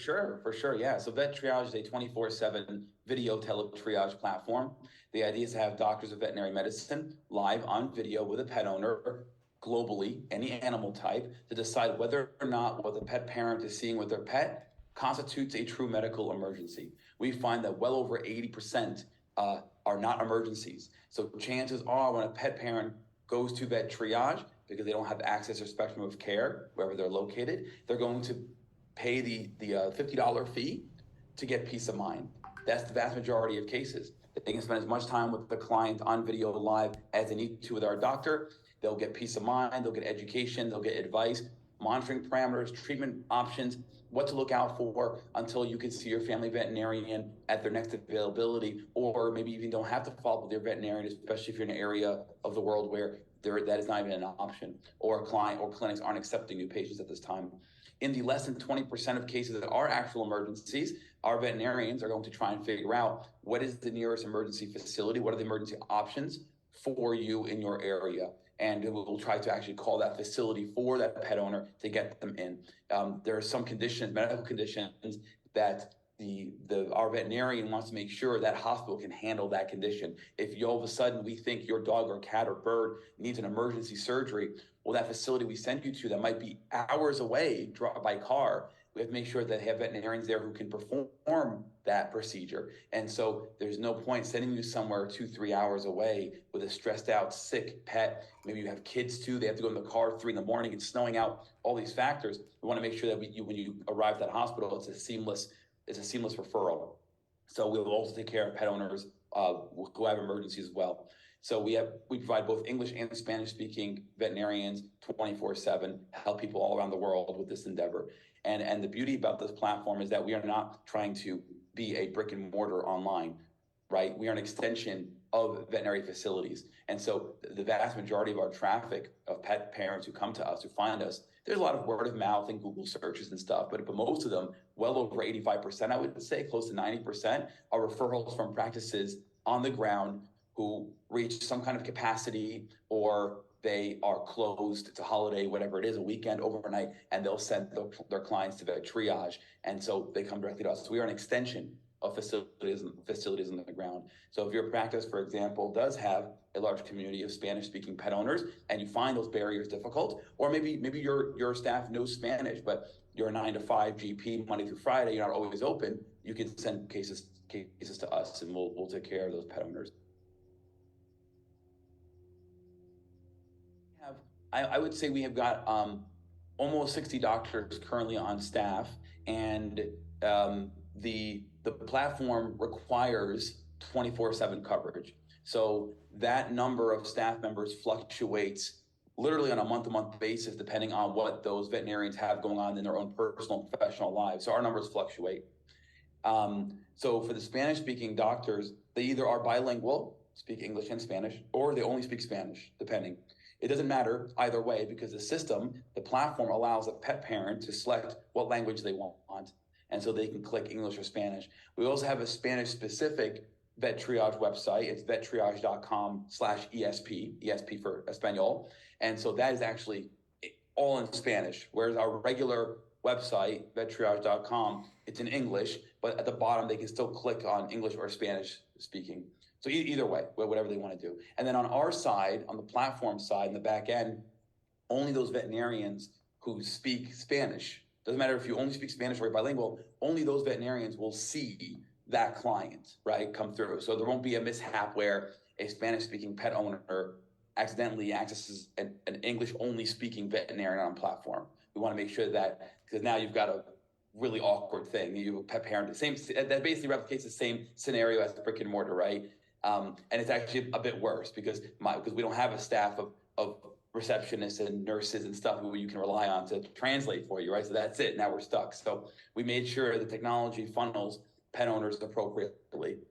For sure, yeah. So Vet Triage is a 24/7 video tele-triage platform. The idea is to have doctors of veterinary medicine live on video with a pet owner globally, any animal type, to decide whether or not what the pet parent is seeing with their pet constitutes a true medical emergency. We find that well over 80% are not emergencies. So chances are when a pet parent goes to Vet Triage because they don't have access or spectrum of care wherever they're located, they're going to pay the $50 fee to get peace of mind. That's the vast majority of cases. They can spend as much time with the client on video live as they need to with our doctor. They'll get peace of mind, they'll get education, they'll get advice, monitoring parameters, treatment options, what to look out for until you can see your family veterinarian at their next availability, or maybe you even don't have to follow up with your veterinarian, especially if you're in an area of the world where that is not even an option, or a client or clinics aren't accepting new patients at this time. In the less than 20% of cases that are actual emergencies, our veterinarians are going to try and figure out what is the nearest emergency facility, what are the emergency options for you in your area. And we'll try to actually call that facility for that pet owner to get them in. There are some conditions, medical conditions, that our veterinarian wants to make sure that hospital can handle that condition. If all of a sudden we think your dog or cat or bird needs an emergency surgery, well, that facility we send you to that might be hours away by car, we have to make sure that they have veterinarians there who can perform that procedure. And so there's no point sending you somewhere 2-3 hours away with a stressed out, sick pet. Maybe you have kids too. They have to go in the car 3 a.m. It's snowing out, all these factors. We want to make sure that when you arrive at that hospital, it's a seamless referral. So we will also take care of pet owners who have emergencies as well. So we provide both English and Spanish speaking veterinarians 24/7, help people all around the world with this endeavor. And the beauty about this platform is that we are not trying to be a brick and mortar online, right? We are an extension of veterinary facilities. And so the vast majority of our traffic of pet parents who come to us, who find us, there's a lot of word of mouth and Google searches and stuff, but most of them, well over 85%, I would say, close to 90%, are referrals from practices on the ground who reach some kind of capacity, or they are closed. It's a holiday, whatever it is, a weekend, overnight, and they'll send their clients to Vet Triage. And so they come directly to us. So we are an extension of facilities on the ground. So if your practice, for example, does have a large community of Spanish-speaking pet owners, and you find those barriers difficult, or maybe your staff knows Spanish, but you're a 9-to-5 GP Monday through Friday, you're not always open, you can send cases to us, and we'll take care of those pet owners. I would say we have got almost 60 doctors currently on staff, and the platform requires 24/7 coverage. So that number of staff members fluctuates literally on a month-to-month basis, depending on what those veterinarians have going on in their own personal and professional lives. So our numbers fluctuate. So for the Spanish-speaking doctors, they either are bilingual, speak English and Spanish, or they only speak Spanish, depending. It doesn't matter either way, because the platform allows a pet parent to select what language they want. And so they can click English or Spanish. We also have a Spanish-specific Vet Triage website. It's vettriage.com/ESP, ESP for Espanol. And so that is actually all in Spanish, whereas our regular website, vettriage.com, it's in English, but at the bottom, they can still click on English or Spanish speaking. So either way, whatever they want to do. And then on our side, on the platform side, in the back end, only those veterinarians who speak Spanish, doesn't matter if you only speak Spanish or you're bilingual, only those veterinarians will see that client, right, come through. So there won't be a mishap where a Spanish-speaking pet owner accidentally accesses an English-only speaking veterinarian on a platform. We want to make sure that, because now you've got a really awkward thing. You have a pet parent, that basically replicates the same scenario as brick and mortar, right? And it's actually a bit worse because we don't have a staff of receptionists and nurses and stuff who you can rely on to translate for you, right? So that's it. Now we're stuck. So we made sure the technology funnels pet owners appropriately.